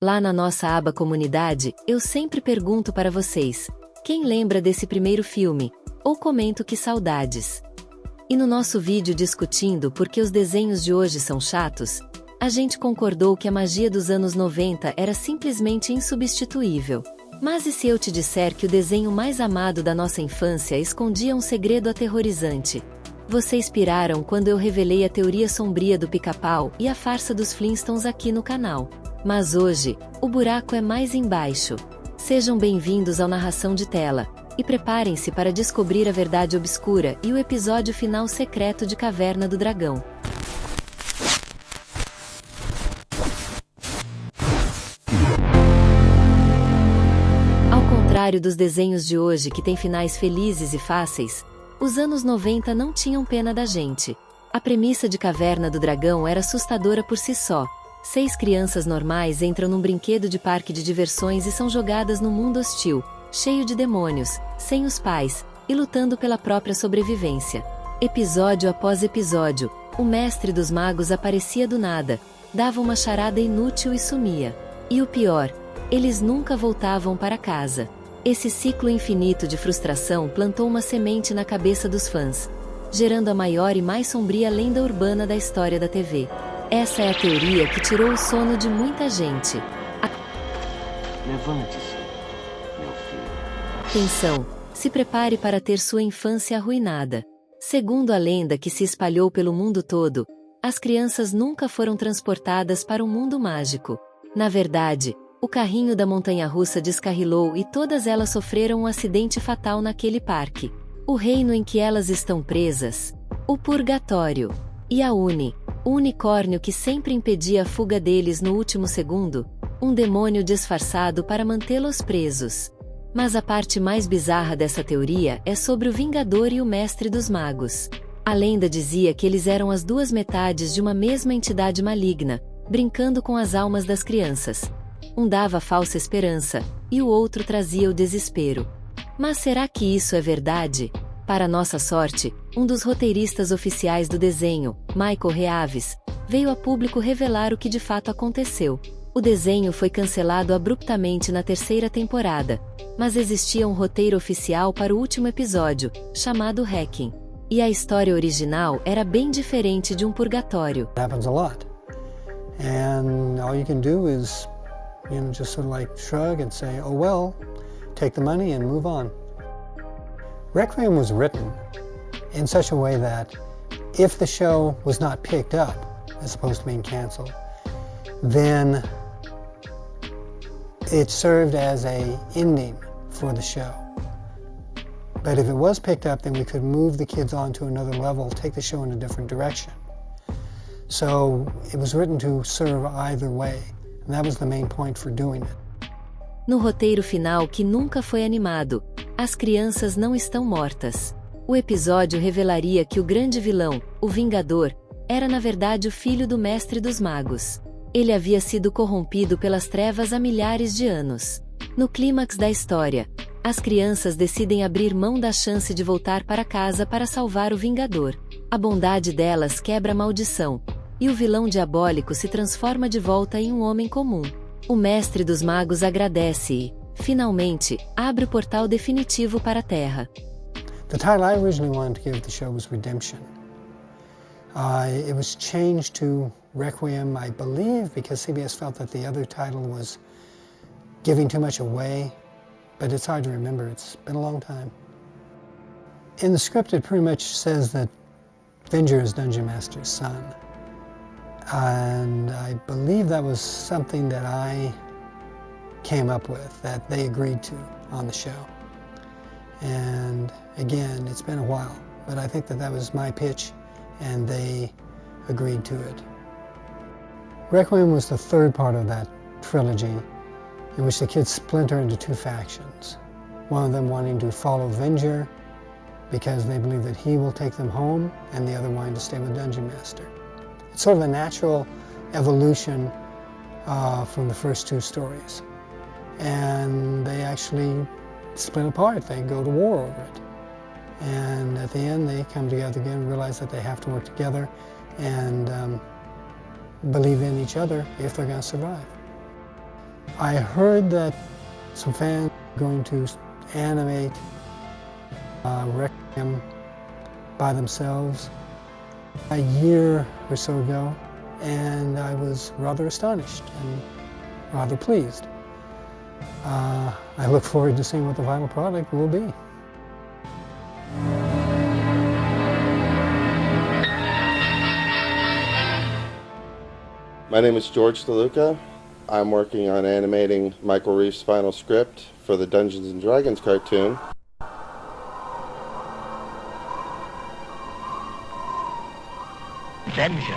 Lá na nossa aba comunidade, eu sempre pergunto para vocês, quem lembra desse primeiro filme? Ou comento que saudades. E no nosso vídeo discutindo por que os desenhos de hoje são chatos, a gente concordou que a magia dos anos 90 era simplesmente insubstituível. Mas e se eu te disser que o desenho mais amado da nossa infância escondia um segredo aterrorizante? Vocês piraram quando eu revelei a teoria sombria do Pica-Pau e a farsa dos Flintstones aqui no canal. Mas hoje, o buraco é mais embaixo. Sejam bem-vindos ao Narração de Tela, e preparem-se para descobrir a verdade obscura e o episódio final secreto de Caverna do Dragão. Ao contrário dos desenhos de hoje que têm finais felizes e fáceis, os anos 90 não tinham pena da gente. A premissa de Caverna do Dragão era assustadora por si só. 6 crianças normais entram num brinquedo de parque de diversões e são jogadas num mundo hostil, cheio de demônios, sem os pais, e lutando pela própria sobrevivência. Episódio após episódio, o Mestre dos Magos aparecia do nada, dava uma charada inútil e sumia. E o pior, eles nunca voltavam para casa. Esse ciclo infinito de frustração plantou uma semente na cabeça dos fãs, gerando a maior e mais sombria lenda urbana da história da TV. Essa é a teoria que tirou o sono de muita gente. Levante-se, meu filho. Atenção, se prepare para ter sua infância arruinada. Segundo a lenda que se espalhou pelo mundo todo, as crianças nunca foram transportadas para um mundo mágico. Na verdade, o carrinho da montanha-russa descarrilou e todas elas sofreram um acidente fatal naquele parque. O reino em que elas estão presas, o purgatório, e a o unicórnio que sempre impedia a fuga deles no último segundo, um demônio disfarçado para mantê-los presos. Mas a parte mais bizarra dessa teoria é sobre o Vingador e o Mestre dos Magos. A lenda dizia que eles eram as duas metades de uma mesma entidade maligna, brincando com as almas das crianças. Um dava falsa esperança, e o outro trazia o desespero. Mas será que isso é verdade? Para nossa sorte, um dos roteiristas oficiais do desenho, Michael Reaves, veio a público revelar o que de fato aconteceu. O desenho foi cancelado abruptamente na 3ª temporada, mas existia um roteiro oficial para o último episódio, chamado Requiem. E a história original era bem diferente de um purgatório. It happens a lot. And all you can do is, just sort of like shrug and say, oh well, take the money and move on. Requiem was written in such a way that if the show was not picked up, as opposed to being canceled, then it served as an ending for the show. But if it was picked up, then we could move the kids on to another level, take the show in a different direction. So it was written to serve either way, and that was the main point for doing it. No roteiro final que nunca foi animado, as crianças não estão mortas. O episódio revelaria que o grande vilão, o Vingador, era na verdade o filho do Mestre dos Magos. Ele havia sido corrompido pelas trevas há milhares de anos. No clímax da história, as crianças decidem abrir mão da chance de voltar para casa para salvar o Vingador. A bondade delas quebra a maldição, e o vilão diabólico se transforma de volta em um homem comum. O Mestre dos Magos agradece e, finalmente, abre o portal definitivo para a Terra. The title I originally wanted to give the show was Redemption. It was changed to Requiem, I believe, because CBS felt that the other title was giving too much away, but it's hard to remember. It's been a long time. In the script, it pretty much says that Venger is Dungeon Master's son. And I believe that was something that I came up with, that they agreed to on the show. And again, it's been a while, but I think that that was my pitch, and they agreed to it. Requiem was the 3rd part of that trilogy, in which the kids splinter into 2 factions. One of them wanting to follow Venger, because they believe that he will take them home, and the other wanting to stay with Dungeon Master. It's sort of a natural evolution from the first 2 stories. And they actually split apart. They go to war over it. And at the end, they come together again and realize that they have to work together and believe in each other if they're going to survive. I heard that some fans were going to animate Requiem by themselves a year or so ago, and I was rather astonished and rather pleased. I look forward to seeing what the final product will be. My name is George DeLuca. I'm working on animating Michael Reeves' final script for the Dungeons & Dragons cartoon. Adventure.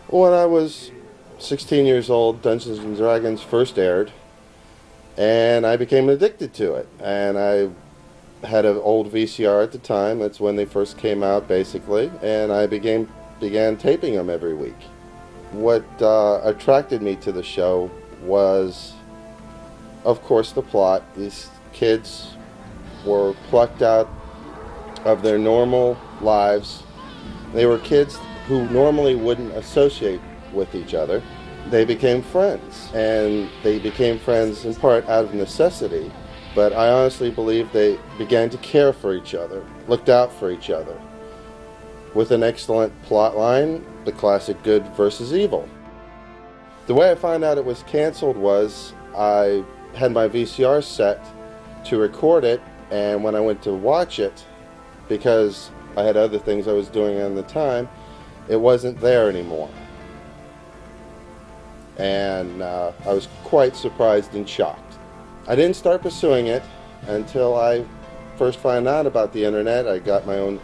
When I was 16 years old, Dungeons & Dragons first aired, and I became addicted to it. And I had an old VCR at the time. That's when they first came out, basically, and I began taping them every week. What attracted me to the show was, of course, the plot. These kids were plucked out of their normal lives. They were kids who normally wouldn't associate with each other. They became friends, and they became friends in part out of necessity, but I honestly believe they began to care for each other, looked out for each other, with an excellent plot line, the classic good versus evil. The way I found out it was canceled was I had my VCR set to record it, and when I went to watch it, because I had other things I was doing at the time, it wasn't there anymore. And I was quite surprised and shocked. I didn't start pursuing it until I first found out about the internet. I got my own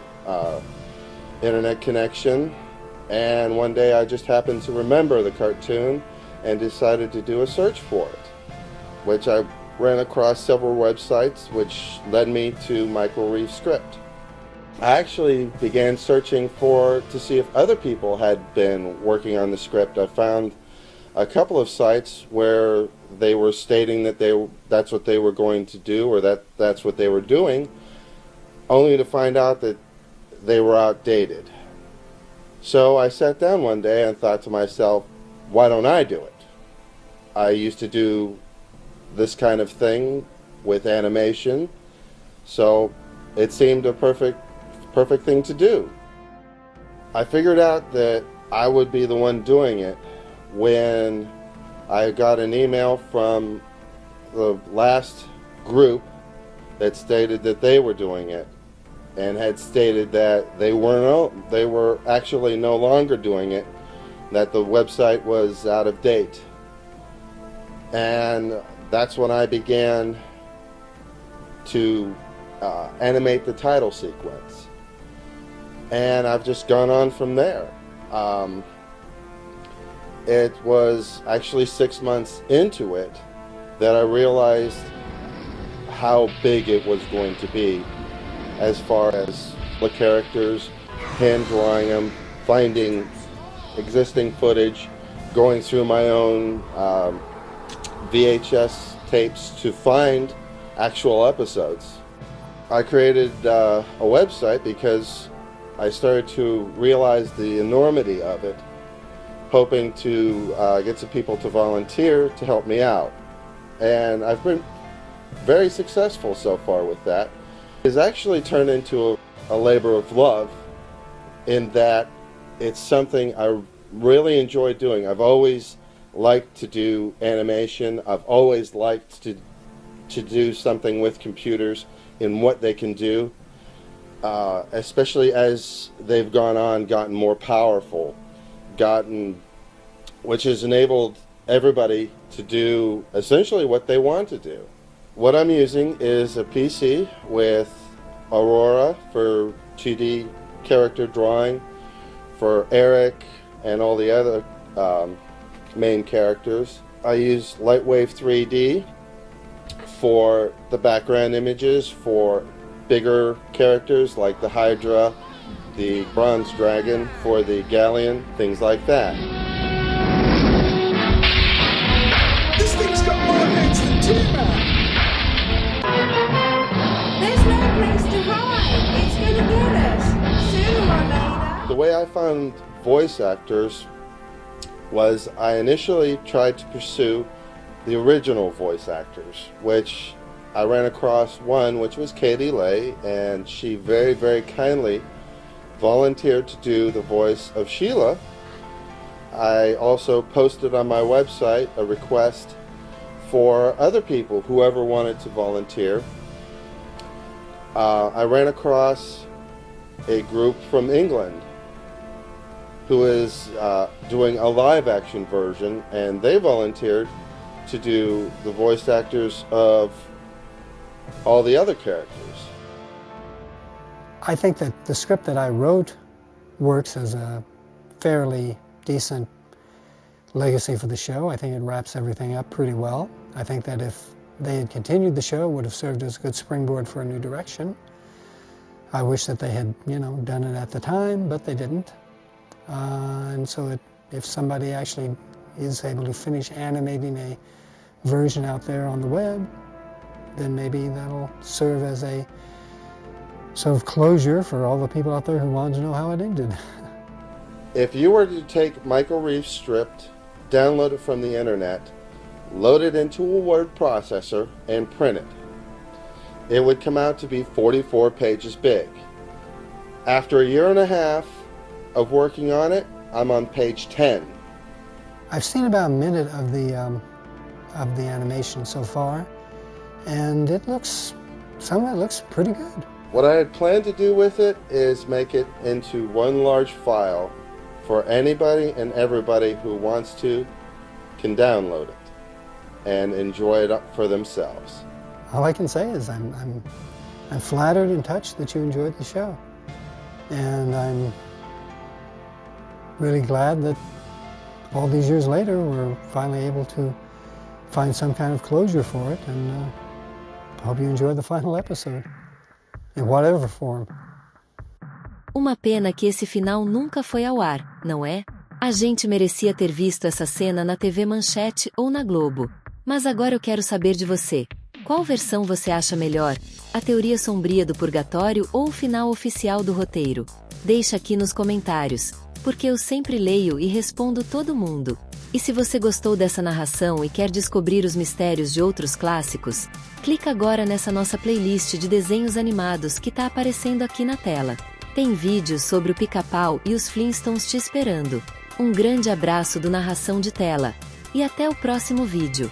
internet connection, and one day I just happened to remember the cartoon and decided to do a search for it, which I ran across several websites, which led me to Michael Reeves' script. I actually began searching to see if other people had been working on the script. I found a couple of sites where they were stating that that's what they were going to do, or that's what they were doing, only to find out that they were outdated. So I sat down one day and thought to myself, why don't I do it? I used to do this kind of thing with animation, so it seemed a perfect thing to do. I figured out that I would be the one doing it when I got an email from the last group that stated that they were doing it, and had stated that they were actually no longer doing it, that the website was out of date. And that's when I began to animate the title sequence. And I've just gone on from there. It was actually 6 months into it that I realized how big it was going to be, as far as the characters, hand drawing them, finding existing footage, going through my own VHS tapes to find actual episodes. I created a website because I started to realize the enormity of it, hoping to get some people to volunteer to help me out. And I've been very successful so far with that. It's actually turned into a labor of love, in that it's something I really enjoy doing. I've always liked to do animation. I've always liked to do something with computers in what they can do, especially as they've gotten more powerful, which has enabled everybody to do essentially what they want to do. What I'm using is a PC with Aurora for 2D character drawing, for Eric and all the other main characters. I use Lightwave 3D for the background images for bigger characters like the Hydra, the Bronze Dragon for the Galleon, things like that. This thing's got more legs than T-Man! There's no place to hide. It's gonna get us, sooner or later. The way I found voice actors was I initially tried to pursue the original voice actors, which I ran across one, which was Katie Leigh, and she very, very kindly volunteered to do the voice of Sheila. I also posted on my website a request for other people, whoever wanted to volunteer. I ran across a group from England who is doing a live action version, and they volunteered to do the voice actors of all the other characters. I think that the script that I wrote works as a fairly decent legacy for the show. I think it wraps everything up pretty well. I think that if they had continued the show, it would have served as a good springboard for a new direction. I wish that they had, done it at the time, but they didn't. And so if somebody actually is able to finish animating a version out there on the web, then maybe that'll serve as a sort of closure for all the people out there who wanted to know how it ended. If you were to take Michael Reeves' script, download it from the internet, load it into a word processor, and print it, it would come out to be 44 pages big. After a year and a half of working on it, I'm on page 10. I've seen about a minute of the animation so far, and some of it looks pretty good. What I had planned to do with it is make it into one large file for anybody and everybody who wants to can download it and enjoy it up for themselves. All I can say is I'm flattered and touched that you enjoyed the show, and I'm really glad that all these years later we're finally able to find some kind of closure for it, and I hope you enjoy the final episode, in whatever form. Uma pena que esse final nunca foi ao ar, não é? A gente merecia ter visto essa cena na TV Manchete ou na Globo. Mas agora eu quero saber de você. Qual versão você acha melhor? A teoria sombria do purgatório ou o final oficial do roteiro? Deixa aqui nos comentários, porque eu sempre leio e respondo todo mundo. E se você gostou dessa narração e quer descobrir os mistérios de outros clássicos, clica agora nessa nossa playlist de desenhos animados que tá aparecendo aqui na tela. Tem vídeos sobre o Pica-Pau e os Flintstones te esperando. Um grande abraço do Narração de Tela. E até o próximo vídeo.